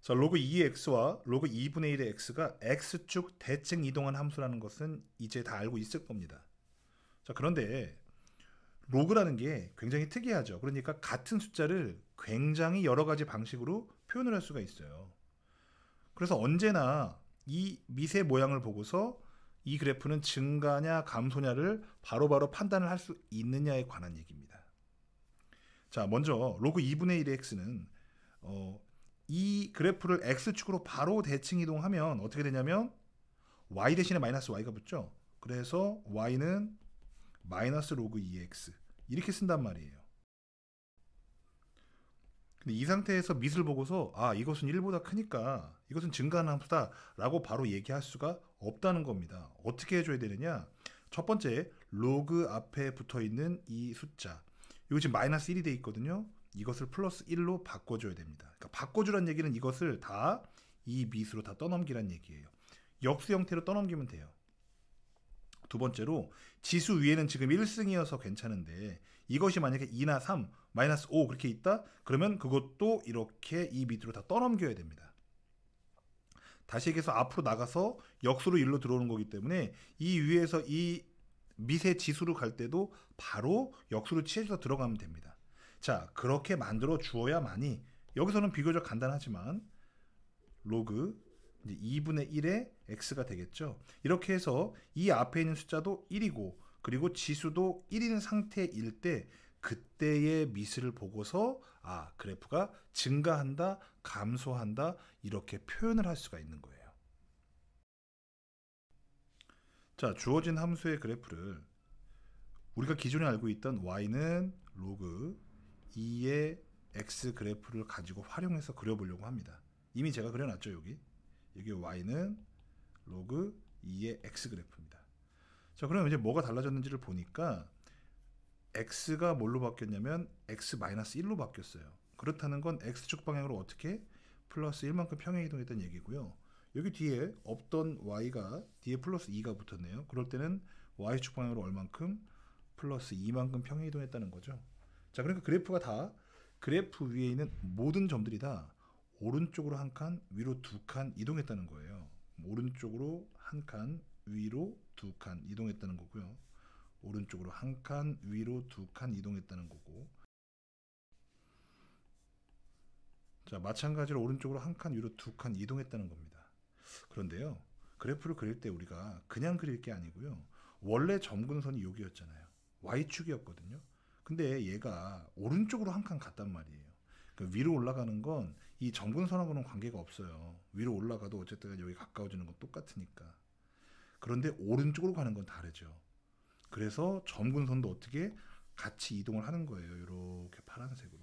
자, 로그 2의 x와 로그 2분의 1의 x가 x축 대칭 이동한 함수라는 것은 이제 다 알고 있을 겁니다. 자, 그런데 로그라는 게 굉장히 특이하죠. 그러니까 같은 숫자를 굉장히 여러 가지 방식으로 표현을 할 수가 있어요. 그래서 언제나 이 미세 모양을 보고서 이 그래프는 증가냐 감소냐를 바로바로 판단을 할 수 있느냐에 관한 얘기입니다. 자, 먼저 로그 2분의 1의 x는 이 그래프를 x축으로 바로 대칭 이동하면 어떻게 되냐면 y 대신에 마이너스 y가 붙죠. 그래서 y는 마이너스 로그 2x 이렇게 쓴단 말이에요. 근데 이 상태에서 밑을 보고서 이것은 1보다 크니까 이것은 증가하는 함수다 라고 바로 얘기할 수가 없다는 겁니다. 어떻게 해줘야 되느냐? 첫 번째, 로그 앞에 붙어있는 이 숫자, 이거 지금 마이너스 1이 돼 있거든요. 이것을 플러스 1로 바꿔줘야 됩니다. 그러니까 바꿔주란 얘기는 이것을 다 이 밑으로 다 떠넘기란 얘기예요. 역수 형태로 떠넘기면 돼요. 두 번째로 지수 위에는 지금 1승이어서 괜찮은데 이것이 만약에 2나 3, 마이너스 5 그렇게 있다? 그러면 그것도 이렇게 이 밑으로 다 떠넘겨야 됩니다. 다시 얘기해서 앞으로 나가서 역수로 1로 들어오는 거기 때문에 이 위에서 이 밑의 지수로 갈 때도 바로 역수로 취해서 들어가면 됩니다. 자, 그렇게 만들어 주어야만이 여기서는 비교적 간단하지만 로그 이제 2분의 1의 x가 되겠죠. 이렇게 해서 이 앞에 있는 숫자도 1이고 그리고 지수도 1인 상태일 때 그때의 미스를 보고서 그래프가 증가한다, 감소한다 이렇게 표현을 할 수가 있는 거예요. 자, 주어진 함수의 그래프를 우리가 기존에 알고 있던 y는 로그 2의 x 그래프를 가지고 활용해서 그려보려고 합니다. 이미 제가 그려놨죠. 여기 y는 로그 2의 x 그래프입니다. 자, 그럼 이제 뭐가 달라졌는지를 보니까 x가 뭘로 바뀌었냐면 x-1로 바뀌었어요. 그렇다는 건 x축 방향으로 어떻게 플러스 1만큼 평행 이동했다는 얘기고요. 여기 뒤에 없던 y가 뒤에 플러스 2가 붙었네요. 그럴 때는 y축 방향으로 얼만큼 플러스 2만큼 평행 이동했다는 거죠. 자, 그러니까 그래프 위에 있는 모든 점들이 다 오른쪽으로 한 칸, 위로 두 칸 이동했다는 거예요. 오른쪽으로 한 칸, 위로 두 칸 이동했다는 거고요. 오른쪽으로 한 칸, 위로 두 칸 이동했다는 거고. 자, 마찬가지로 오른쪽으로 한 칸, 위로 두 칸 이동했다는 겁니다. 그런데요, 그래프를 그릴 때 우리가 그냥 그릴 게 아니고요. 원래 점근선이 여기였잖아요. y축이었거든요. 근데 얘가 오른쪽으로 한 칸 갔단 말이에요. 그러니까 위로 올라가는 건 이 점근선하고는 관계가 없어요. 위로 올라가도 어쨌든 여기 가까워지는 건 똑같으니까. 그런데 오른쪽으로 가는 건 다르죠. 그래서 점근선도 어떻게 같이 이동을 하는 거예요. 이렇게 파란색으로.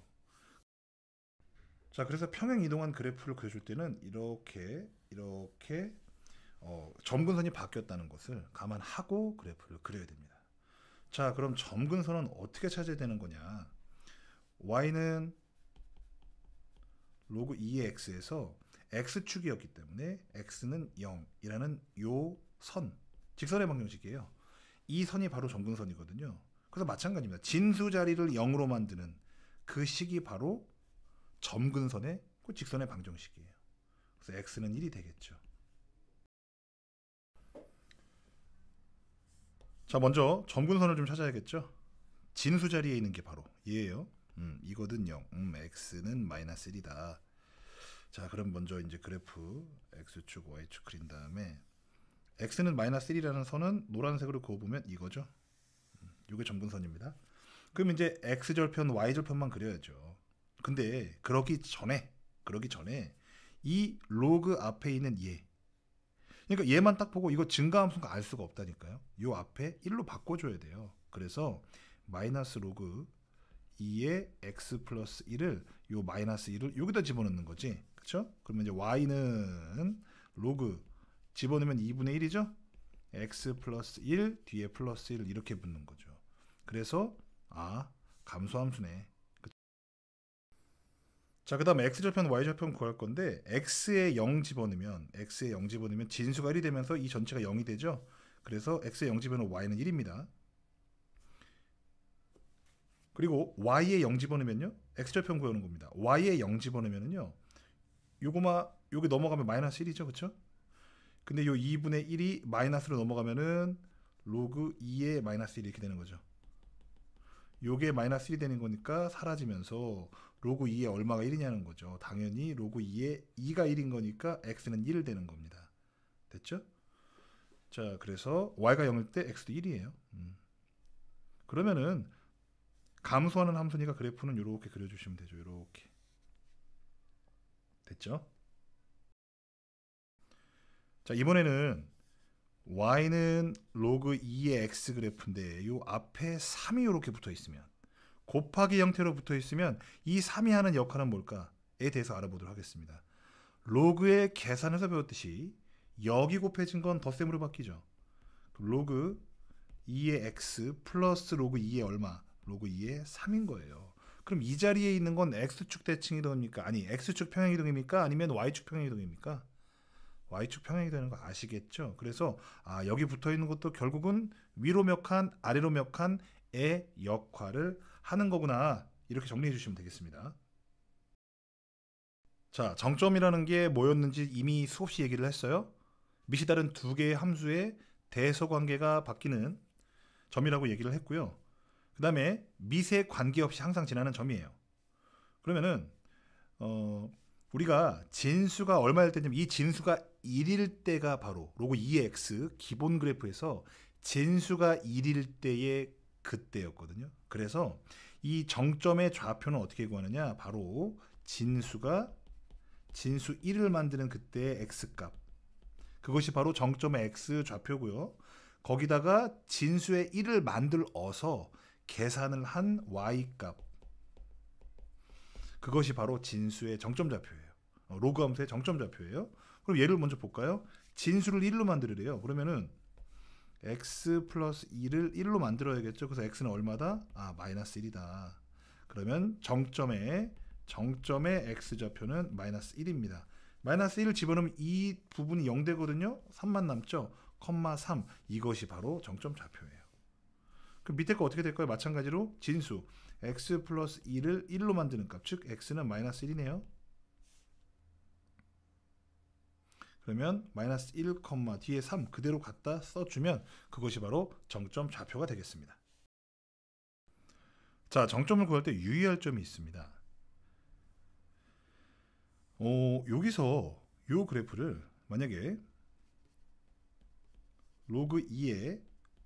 자, 그래서 평행 이동한 그래프를 그려줄 때는 이렇게 점근선이 바뀌었다는 것을 감안하고 그래프를 그려야 됩니다. 자, 그럼 점근선은 어떻게 찾아야 되는 거냐? y는 로그 2의 x에서 x축이었기 때문에 x는 0이라는 요 선, 직선의 방정식이에요. 이 선이 바로 점근선이거든요. 그래서 마찬가지입니다. 진수 자리를 0으로 만드는 그 식이 바로 점근선의 그 직선의 방정식이에요. 그래서 x는 1이 되겠죠. 자, 먼저 점근선을 좀 찾아야겠죠. 진수 자리에 있는 게 바로 얘예요. 이거든 0. x는 마이너스 1이다. 자, 그럼 먼저 이제 그래프 x축, y축 그린 다음에 x는 마이너스 1이라는 선은 노란색으로 그어보면 이거죠. 이게 점근선입니다. 그럼 이제 x절편, y절편만 그려야죠. 근데 그러기 전에 이 로그 앞에 있는 얘, 그러니까 얘만 딱 보고 이거 증가함수가 알 수가 없다니까요. 요 앞에 1로 바꿔줘야 돼요. 그래서 마이너스 로그 2의 x 플러스 1을 요 마이너스 1을 여기다 집어넣는 거지. 그쵸? 그러면 이제 y는 로그 집어넣으면 2분의 1이죠? x 플러스 1 뒤에 플러스 1을 이렇게 붙는 거죠. 그래서 감소함수네. 자, 그 다음에 x절편 y절편 구할 건데 x에 0 집어넣으면 진수가 1이 되면서 이 전체가 0이 되죠. 그래서 x에 0 집어넣으면 y는 1입니다. 그리고 y에 0 집어넣으면요, x절편 구하는 겁니다. y에 0 집어넣으면요, 요게 넘어가면 마이너스 1이죠. 그쵸? 근데 요 2분의 1이 마이너스로 넘어가면은 로그 2의 마이너스 1 이렇게 되는 거죠. 요게 마이너스 1이 되는 거니까 사라지면서 로그 2의 얼마가 1이냐는 거죠. 당연히 로그 2의 2가 1인 거니까 x는 1 되는 겁니다. 됐죠? 자, 그래서 y가 0일 때 x도 1이에요. 그러면은 감소하는 함수니까 그래프는 이렇게 그려주시면 되죠. 이렇게. 됐죠? 자, 이번에는 y는 로그 2의 x 그래프인데 요 앞에 3이 이렇게 붙어 있으면 곱하기 형태로 붙어 있으면 이 3이 하는 역할은 뭘까에 대해서 알아보도록 하겠습니다. 로그의 계산에서 배웠듯이 여기 곱해진 건 덧셈으로 바뀌죠. 로그 2의 x 플러스 로그 2의 얼마? 로그 2의 3인 거예요. 그럼 이 자리에 있는 건 x축 대칭이동입니까? 아니, x축 평행이동입니까? 아니면 y축 평행이동입니까? y축 평행이동인 거 아시겠죠? 그래서 여기 붙어 있는 것도 결국은 위로 몇 칸, 아래로 몇 칸의 역할을 하는 거구나. 이렇게 정리해 주시면 되겠습니다. 자, 정점이라는 게 뭐였는지 이미 수없이 얘기를 했어요. 밑이 다른 두 개의 함수의 대소관계가 바뀌는 점이라고 얘기를 했고요. 그 다음에 밑에 관계없이 항상 지나는 점이에요. 그러면은 우리가 진수가 얼마일 때냐면 이 진수가 1일 때가 바로 로그 2의 x 기본 그래프에서 진수가 1일 때의 그때였거든요. 그래서 이 정점의 좌표는 어떻게 구하느냐? 바로 진수 1을 만드는 그때의 x값. 그것이 바로 정점의 x 좌표고요. 거기다가 진수의 1을 만들어서 계산을 한 y값. 그것이 바로 진수의 정점 좌표예요. 로그 함수의 정점 좌표예요. 그럼 얘를 먼저 볼까요? 진수를 1로 만들으래요. 그러면은 x 플러스 2를 1로 만들어야겠죠. 그래서 x는 얼마다? 마이너스 1이다. 그러면 정점의 x 좌표는 마이너스 1입니다. 마이너스 1을 집어넣으면 이 부분이 0 되거든요. 3만 남죠. 컴마 3. 이것이 바로 정점 좌표예요. 그럼 밑에 거 어떻게 될까요? 마찬가지로 진수 x 플러스 2를 1로 만드는 값, 즉 x는 마이너스 1이네요. 그러면 마이너스 1, 뒤에 3 그대로 갖다 써주면 그것이 바로 정점 좌표가 되겠습니다. 자, 정점을 구할 때 유의할 점이 있습니다. 여기서 요 그래프를 만약에 로그 2에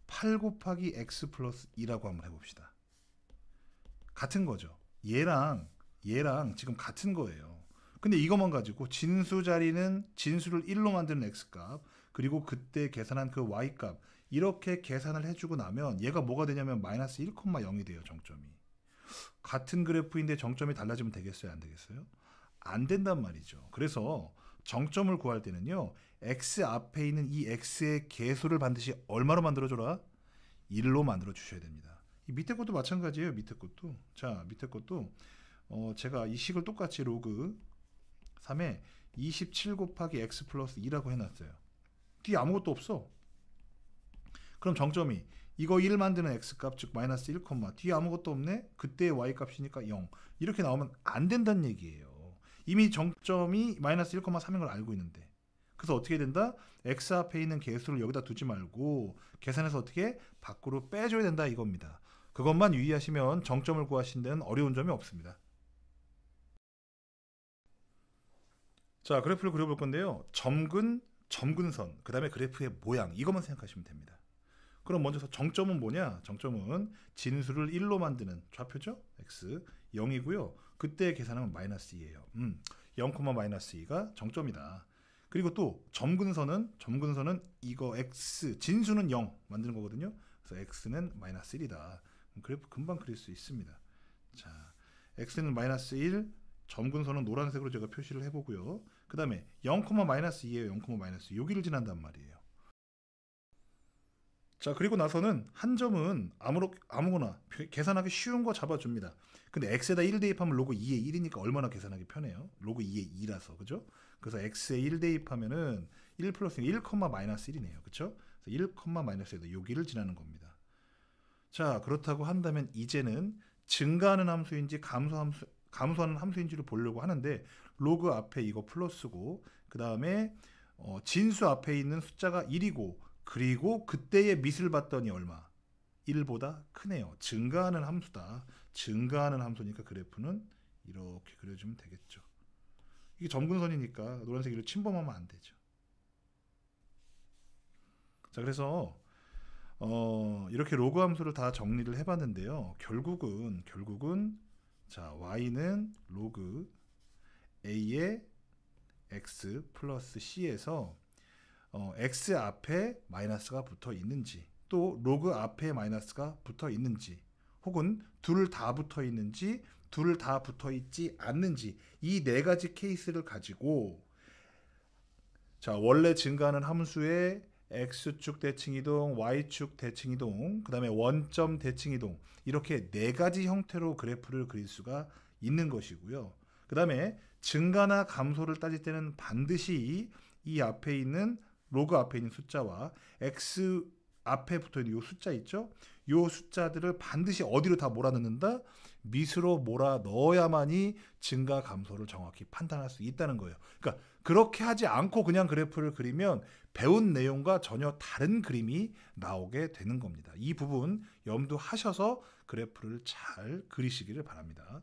8 곱하기 x 플러스 2라고 한번 해봅시다. 같은 거죠. 얘랑 지금 같은 거예요. 근데 이것만 가지고 진수 자리는 진수를 1로 만드는 x값 그리고 그때 계산한 그 y값 이렇게 계산을 해주고 나면 얘가 뭐가 되냐면 마이너스 1,0이 돼요. 정점이. 같은 그래프인데 정점이 달라지면 되겠어요? 안 되겠어요? 안 된단 말이죠. 그래서 정점을 구할 때는요. x 앞에 있는 이 x의 계수를 반드시 얼마로 만들어줘라? 1로 만들어 주셔야 됩니다. 이 밑에 것도 마찬가지예요. 밑에 것도. 자, 밑에 것도 제가 이 식을 똑같이 로그 3에 27 곱하기 x 플러스 2라고 해놨어요. 뒤에 아무것도 없어. 그럼 정점이 이거 1 만드는 x값 즉 마이너스 1, 뒤에 아무것도 없네? 그때의 y값이니까 0. 이렇게 나오면 안 된다는 얘기예요. 이미 정점이 마이너스 1,3인 걸 알고 있는데. 그래서 어떻게 된다? x 앞에 있는 개수를 여기다 두지 말고 계산해서 어떻게 밖으로 빼줘야 된다 이겁니다. 그것만 유의하시면 정점을 구하시는 데는 어려운 점이 없습니다. 자, 그래프를 그려볼 건데요. 점근선, 그 다음에 그래프의 모양 이것만 생각하시면 됩니다. 그럼 먼저 정점은 뭐냐? 정점은 진수를 1로 만드는 좌표죠? x 0이고요. 그때 계산하면 마이너스 2예요. 0, 마이너스 2가 정점이다. 그리고 또 점근선은 이거 x 진수는 0 만드는 거거든요. 그래서 x는 마이너스 1이다. 그래프 금방 그릴 수 있습니다. 자, x는 마이너스 1, 점근선은 노란색으로 제가 표시를 해보고요. 그 다음에 0, 마이너스 2예요. 0, 마이너스 2. 여기를 지난단 말이에요. 자, 그리고 나서는 한 점은 아무거나 계산하기 쉬운 거 잡아줍니다. 근데 x에다 1 대입하면 로그 2의 1이니까 얼마나 계산하기 편해요. 로그 2의 2라서 그죠? 그래서 x에 1 대입하면은 1 플러스 1, 마이너스 1이네요. 그쵸? 그래서 1, 마이너스 1도 여기를 지나는 겁니다. 자, 그렇다고 한다면 이제는 증가하는 함수인지 감소하는 함수인지를 보려고 하는데 로그 앞에 이거 플러스고 그 다음에 진수 앞에 있는 숫자가 1이고 그리고 그때의 밑을 봤더니 얼마? 1보다 크네요. 증가하는 함수다. 증가하는 함수니까 그래프는 이렇게 그려주면 되겠죠. 이게 점근선이니까 노란색으로 침범하면 안 되죠. 자, 그래서 이렇게 로그 함수를 다 정리를 해봤는데요. 결국은 자 y는 로그 a의 x 플러스 c에서 x 앞에 마이너스가 붙어 있는지 또 로그 앞에 마이너스가 붙어 있는지 혹은 둘 다 붙어 있는지 둘 다 붙어 있지 않는지 이 네 가지 케이스를 가지고 자 원래 증가하는 함수의 x축 대칭이동, y축 대칭이동, 그 다음에 원점 대칭이동 이렇게 네 가지 형태로 그래프를 그릴 수가 있는 것이고요. 그 다음에 증가나 감소를 따질 때는 반드시 이 앞에 있는 로그 앞에 있는 숫자와 x 앞에 붙어 있는 이 숫자 있죠? 이 숫자들을 반드시 어디로 다 몰아넣는다? 밑으로 몰아 넣어야만이 증가 감소를 정확히 판단할 수 있다는 거예요. 그러니까 그렇게 하지 않고 그냥 그래프를 그리면 배운 내용과 전혀 다른 그림이 나오게 되는 겁니다. 이 부분 염두하셔서 그래프를 잘 그리시기를 바랍니다.